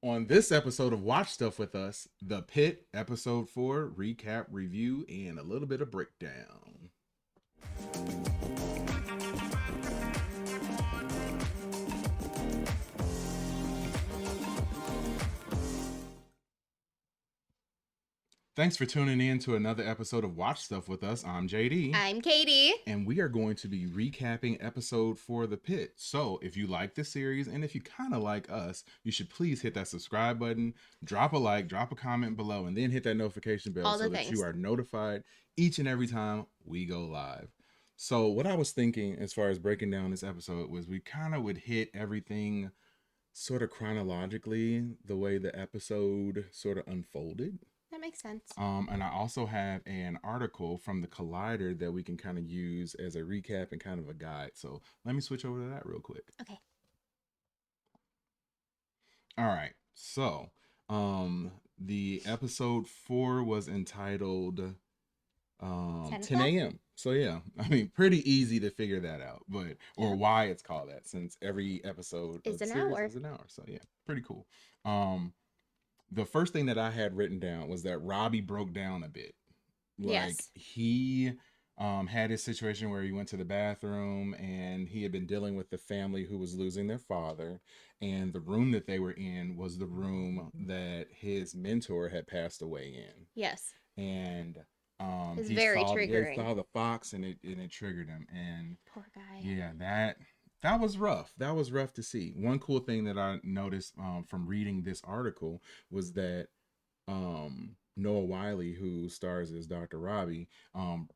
On this episode of Watch Stuff with Us, the Pitt episode 4 recap, review, and a little bit of breakdown. Thanks for tuning in to another episode of Watch Stuff with Us. I'm JD. I'm Katie. And we are going to be recapping episode 4 of The Pit. So if you like this series and if you kind of like us, you should please hit that subscribe button, drop a like, drop a comment below, and then hit that notification bell so that you are notified each and every time we go live. So what I was thinking as far as breaking down this episode was we kind of would hit everything sort of chronologically the way the episode sort of unfolded. That makes sense. And I also have an article from the Collider that we can kind of use as a recap and kind of a guide. So let me switch over to that real quick. Okay. All right. So the episode 4 was entitled 10 a.m. So yeah, I mean, pretty easy to figure that out, but or why it's called that, since every episode is an hour. Is an hour. So yeah, pretty cool. The first thing that I had written down was that Robbie broke down a bit. Yes. He had his situation where he went to the bathroom and he had been dealing with the family who was losing their father. And the room that they were in was the room that his mentor had passed away in. Yes. And it's very triggering. He saw the fox and it triggered him. And poor guy. Yeah, that was rough. That was rough to see. One cool thing that I noticed from reading this article was that Noah Wiley, who stars as Dr. Robbie,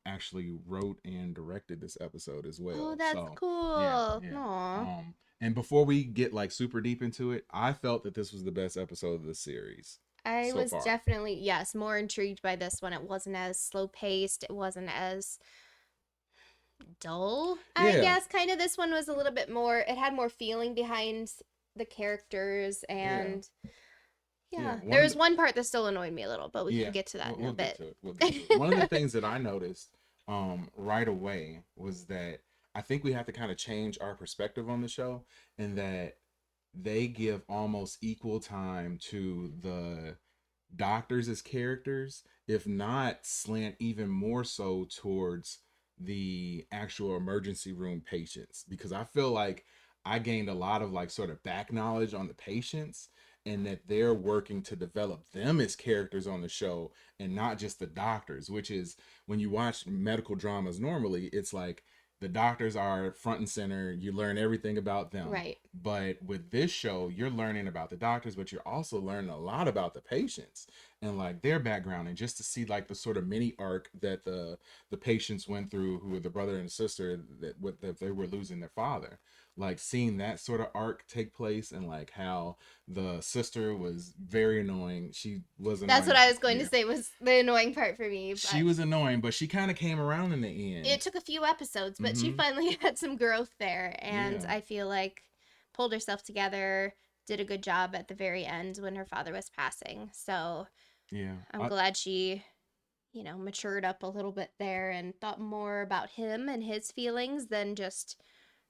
actually wrote and directed this episode as well. Oh, that's cool. Yeah. And before we get like super deep into it, I felt that this was the best episode of the series. I was definitely, yes, more intrigued by this one. It wasn't as slow paced. It wasn't as dull, I guess. Kind of, this one was a little bit more, it had more feeling behind the characters, and there was one part that still annoyed me a little, but we can get to that in a bit. We'll get to it. One of the things that I noticed right away was that I think we have to kind of change our perspective on the show, and that they give almost equal time to the doctors as characters, if not slant even more so towards the actual emergency room patients, because I feel like I gained a lot of like sort of back knowledge on the patients, and that they're working to develop them as characters on the show and not just the doctors, which is when you watch medical dramas normally, it's like the doctors are front and center. You learn everything about them. Right. But with this show, you're learning about the doctors, but you're also learning a lot about the patients and like their background, and just to see like the sort of mini arc that the patients went through, who were the brother and sister that they were losing their father. Like seeing that sort of arc take place, and like how the sister was very annoying. She was annoying. That's what I was going to say was the annoying part for me. She was annoying, but she kind of came around in the end. It took a few episodes, but she finally had some growth there, and I feel like pulled herself together, did a good job at the very end when her father was passing. So yeah, I'm glad she, matured up a little bit there and thought more about him and his feelings than just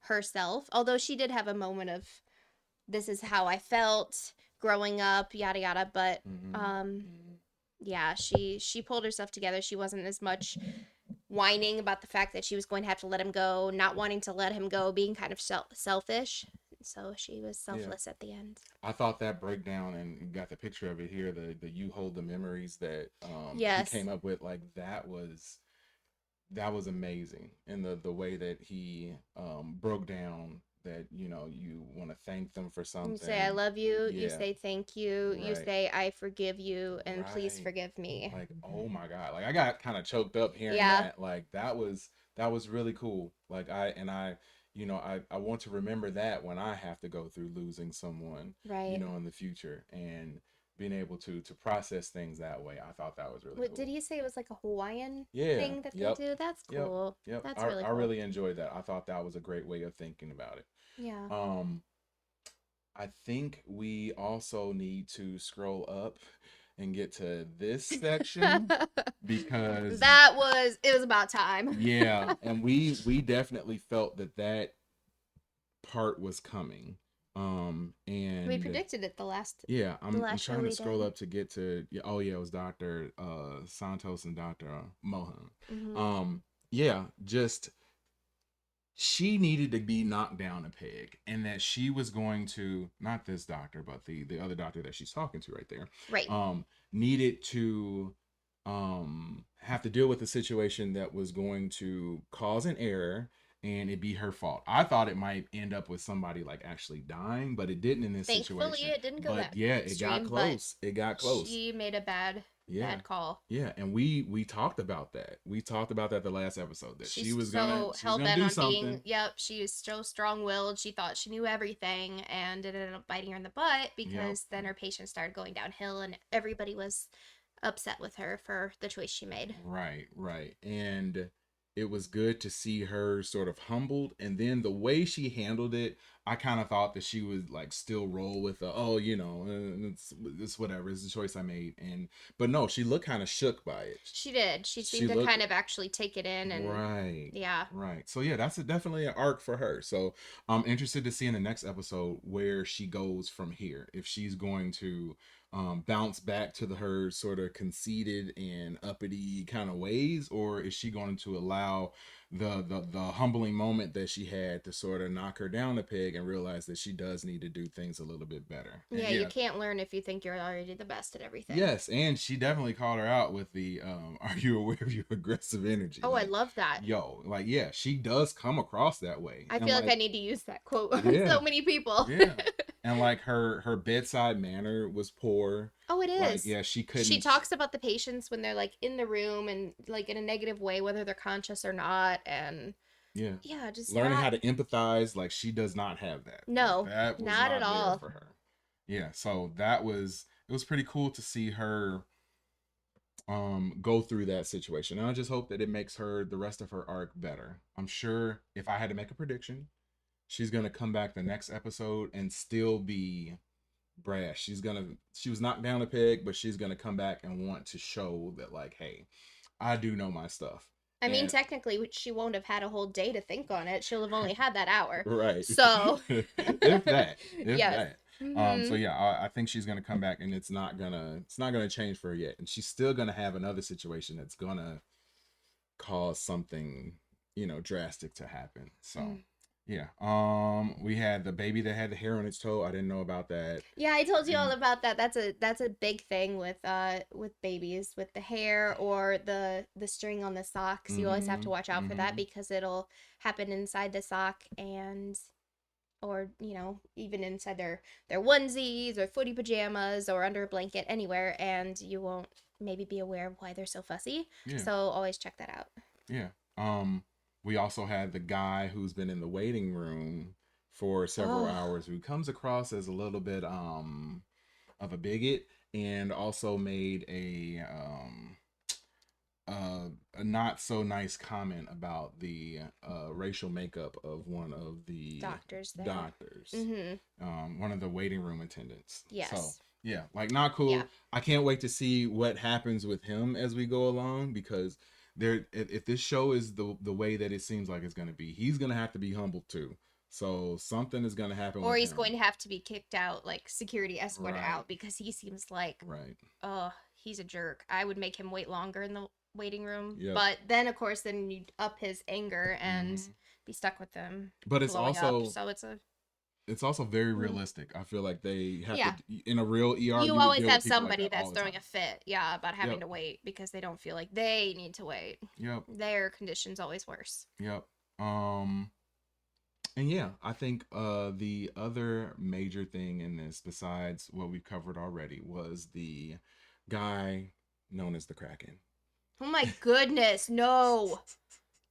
herself. Although she did have a moment of, this is how I felt growing up, yada yada, but yeah, she pulled herself together. She wasn't as much whining about the fact that she was going to have to let him go, not wanting to let him go, being kind of selfish. So she was selfless at the end. I thought that breakdown, and you got the picture of it here, the you hold the memories that he came up with, like that was amazing. And the way that he broke down that, you want to thank them for something. You say I love you, you say thank you, you say I forgive you, and please forgive me. Like, oh my God, like I got kind of choked up hearing that. Like that was really cool. Like I want to remember that when I have to go through losing someone, in the future, and being able to process things that way. I thought that was really cool. Did he say it was like a Hawaiian thing that they do? That's cool. Yep. That's really cool. I really enjoyed that. I thought that was a great way of thinking about it. Yeah. I think we also need to scroll up and get to this section because it was about time. Yeah, and we definitely felt that part was coming. We And predicted it yeah, the I'm last show trying to we scroll did. up to get to, yeah, oh yeah, it was Dr. Santos and Dr. Mohan. Hmm. Um yeah, just she needed to be knocked down a peg, and that she was going to, not this doctor but the other doctor that she's talking to right there, Right. needed to have to deal with a situation that was going to cause an error, and it be her fault. I thought it might end up with somebody like actually dying, but it didn't in this Thankfully, situation. it didn't go But that yeah, it got extreme, but close. It got close. she made a Yeah. bad call. Yeah, and we talked about that. We talked about that the last episode, that She's so she was hell gonna bent do on being, something. yep, she was so strong willed. She thought she knew everything, and it ended up biting her in the butt Yep. because then her patients started going downhill, and everybody was upset with her for the choice she made. Right, right. And it was good to see her sort of humbled, and then the way she handled it, I kind of thought that she would like still roll with the, oh, it's whatever, it's the choice I made. And but no, she looked kind of shook by it. She did. She She seemed to looked kind of actually take it in, and right. yeah. Right. So yeah, that's definitely an arc for her. So I'm interested to see in the next episode where she goes from here. If she's going to bounce back to her sort of conceited and uppity kind of ways, or is she going to allow the humbling moment that she had to sort of knock her down a peg and realize that she does need to do things a little bit better. And Yeah, you yeah, can't learn if you think you're already the best at everything. yes, and she definitely called her out with the are you aware of your aggressive energy? Oh, I Like, love that. yo, like yeah, she does come across that way. I And feel like I like need to use that quote on yeah, so many people. yeah. And like her bedside manner was poor. Oh, it Like, is. yeah, she She couldn't talks about the patients when they're like in the room and like in a negative way, whether they're conscious or not. And yeah. yeah, just Learning not, how to empathize, like she does not have that. Like no, that was not at not there all. for her. Yeah, so that was, it was pretty cool to see her go through that situation. And I just hope that it makes her, the rest of her arc, better. I'm sure if I had to make a prediction, she's gonna come back the next episode and still be brash. She was knocked down a peg, but she's gonna come back and want to show that, like, hey, I do know my stuff. I mean, And technically, she won't have had a whole day to think on it. She'll have only had that hour. right. So, If that. If yes. that. So Hmm. yeah, I think she's gonna come back, and it's not gonna change for her yet. And she's still gonna have another situation that's gonna cause something, drastic to happen. So yeah. We had the baby that had the hair on its toe. I didn't know about that. Yeah, I told you all And about that. That's a big thing with babies, with the hair or the string on the socks. You always have mm-hmm. to watch out for that Mm-hmm. because it'll happen inside the sock, and or even inside their onesies or footy pajamas or under a blanket, anywhere, and you won't maybe be aware of why they're so fussy. Yeah. So always check that out. Yeah. We also had the guy who's been in the waiting room for several Oh, hours, who comes across as a little bit of a bigot, and also made a not so nice comment about the racial makeup of one of the doctors there. doctors, Mm-hmm. one of the waiting room attendants. So Yes. yeah, like not Yeah. cool. I can't wait to see what happens with him as we go along, because there, if this show is the way that it seems like it's going to be, he's going to have to be humbled too. So something is going to happen Or with he's him. going to have to be kicked out, like security escorted Right. out, because he seems like, Right. oh, he's a jerk. I would make him wait longer in the waiting room. Yep. But then, of course, then you'd up his anger and Mhm. be stuck with them But it's blowing up. also So it's a. very Mm. realistic. I feel like they have Yeah. to, in a real ER, You you would always deal have with people like somebody that all that's the throwing a time. fit, yeah, about having Yep. to wait because they don't feel like they need to wait. Yep. Their condition's always worse. Yep. And yeah, I think the other major thing in this, besides what we covered already, was the guy known as the Kraken. Oh my goodness, no.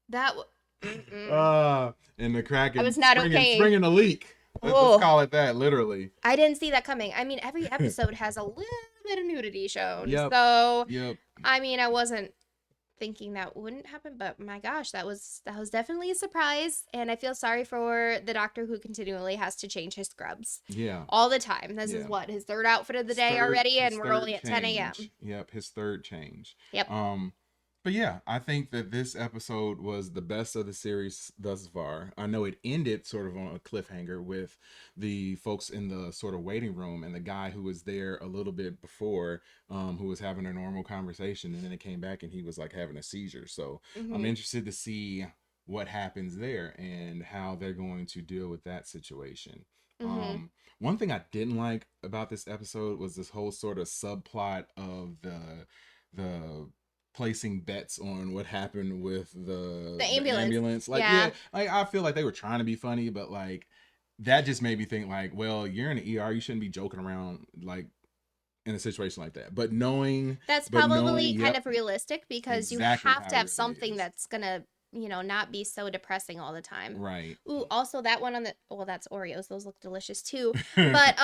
That. Mm-mm. And the I Kraken was not okay. springing a leak. Let's Oh, call it that, literally. I didn't see that coming. I mean, every episode has a little bit of nudity shown. Yep. So, Yep. I mean, I wasn't thinking that wouldn't happen, but my gosh, that was definitely a surprise, and I feel sorry for the doctor who continually has to change his scrubs Yeah. all the time. This is Yeah. what, his third outfit of the His day third, already, his and we're third only at 10 a.m. change. Yep, his third change. Yep. But yeah, I think that this episode was the best of the series thus far. I know it ended sort of on a cliffhanger with the folks in the sort of waiting room and the guy who was there a little bit before, who was having a normal conversation, and then it came back and he was like having a seizure. So I'm Mm-hmm. interested to see what happens there and how they're going to deal with that situation. Mm-hmm. One thing I didn't like about this episode was this whole sort of subplot of the placing bets on what happened with The the ambulance. ambulance. Like, yeah, Yeah. like I feel like they were trying to be funny, but like that just made me think like, well, you're in the ER, you shouldn't be joking around like in a situation like that. That's But knowing, probably kind yep, of realistic because you exactly have how to it have really something is. that's gonna, not be so depressing all the time. Right. Ooh, also that one on the well, that's Oreos. Those look delicious too. But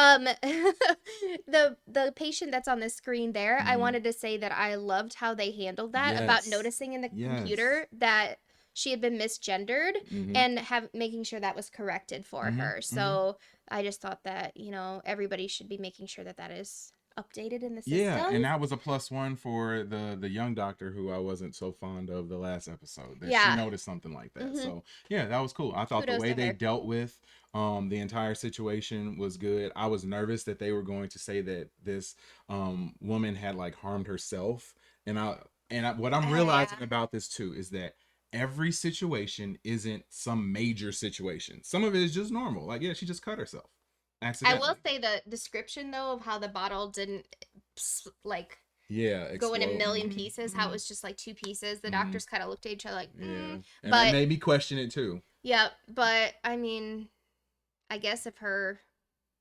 the patient that's on the screen there, I Mhm. wanted to say that I loved how they handled that about Yes. noticing in the Yes. computer that she had been misgendered Mm-hmm. and have making sure that was corrected for Mm-hmm. her. Mm-hmm. So I just thought that, everybody should be making sure that that is updated in the Yeah, system. and that was a plus one for the young doctor who I wasn't so fond of the last episode. That she Yeah. noticed something like that. Hmm. So yeah, that was cool. I thought the Kudos way to they her. dealt with the entire situation was good. I was nervous that they were going to say that this woman had like harmed herself, and what I'm Yeah. realizing about this too is that every situation isn't some major situation. Some of it is just normal. Like yeah, she just cut herself I will accidentally. say the description though of how the bottle didn't like Yeah, go in a explode. million Mm-hmm, pieces, how it mm-hmm, was just like two pieces. The mm-hmm. doctors kind of looked at each other like, Yeah, and it but made me question it too. yeah, but I mean, I guess if her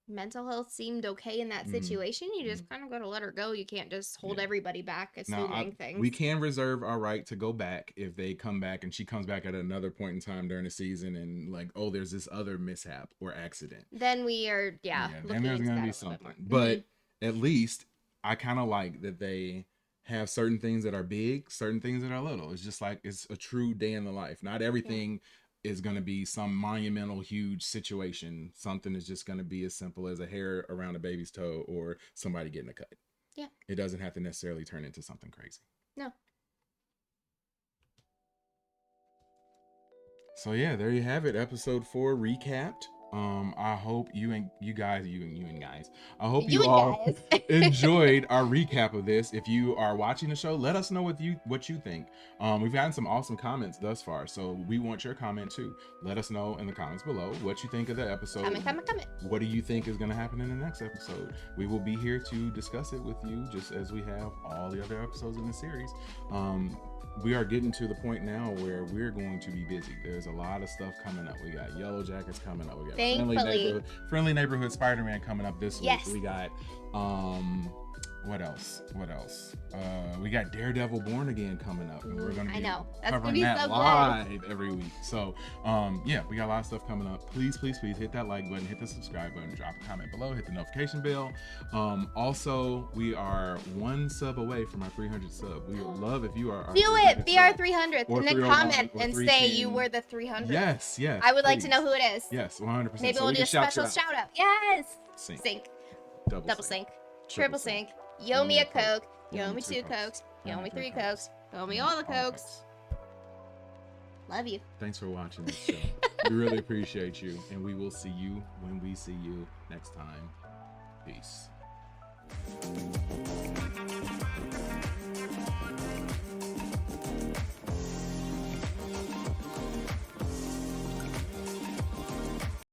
mental health seemed okay in that Mm-hmm. situation, you Mm-hmm. just kind of got to let her go. You can't just hold Yeah. everybody back Now, assuming we things. can reserve our right to go back if they come back and she comes back at another point in time during the season and like, oh, there's this other mishap or accident. Then we are, yeah, Yeah, then looking there's into gonna that be a little bit something. more. But at least I kind of like that they have certain things that are big, certain things that are little. It's just like it's a true day in the life. Not Yeah. everything is going to be some monumental, huge situation. Something is just going to be as simple as a hair around a baby's toe or somebody getting a cut. Yeah. It doesn't have to necessarily turn into something crazy. No. So yeah, there you have it. Episode 4 recapped. I hope you and guys. I hope You you and all guys. enjoyed our recap of this. If you are watching the show, let us know what you think. We've gotten some awesome comments thus far, so we want your comment too. Let us know in the comments below what you think of the episode. Comment. What do you think is going to happen in the next episode? We will be here to discuss it with you, just as we have all the other episodes in the series. We are getting to the point now where we're going to be busy. There's a lot of stuff coming up. We got Yellow Jackets coming up. We got Thankfully. Friendly Neighborhood Spider-Man coming up this week. Yes. We got what else? We got Daredevil Born Again coming up, and we're gonna I be know. That's gonna covering be that so good. live every week. So yeah, we got a lot of stuff coming up. Please hit that like button, hit the subscribe button, drop a comment below, hit the notification bell. Also, we are one sub away from our 300 sub. We would love if you are our Do it. Be our sub. 300th, Or and then 301 comment or and 310. say you were the 300th. Yes. I would like to please. know who it is. Yes, 100%. Maybe So we'll we do a can shout special you out. shout out. Yes. Sync. Double sync. Triple sync. Yo Yo me me a a Coke. Coke. Yo me two Cokes. Yo me three Cokes. Yo me all the Cokes. Love you. Thanks for watching this show. We really appreciate you, and we will see you when we see you next time. Peace.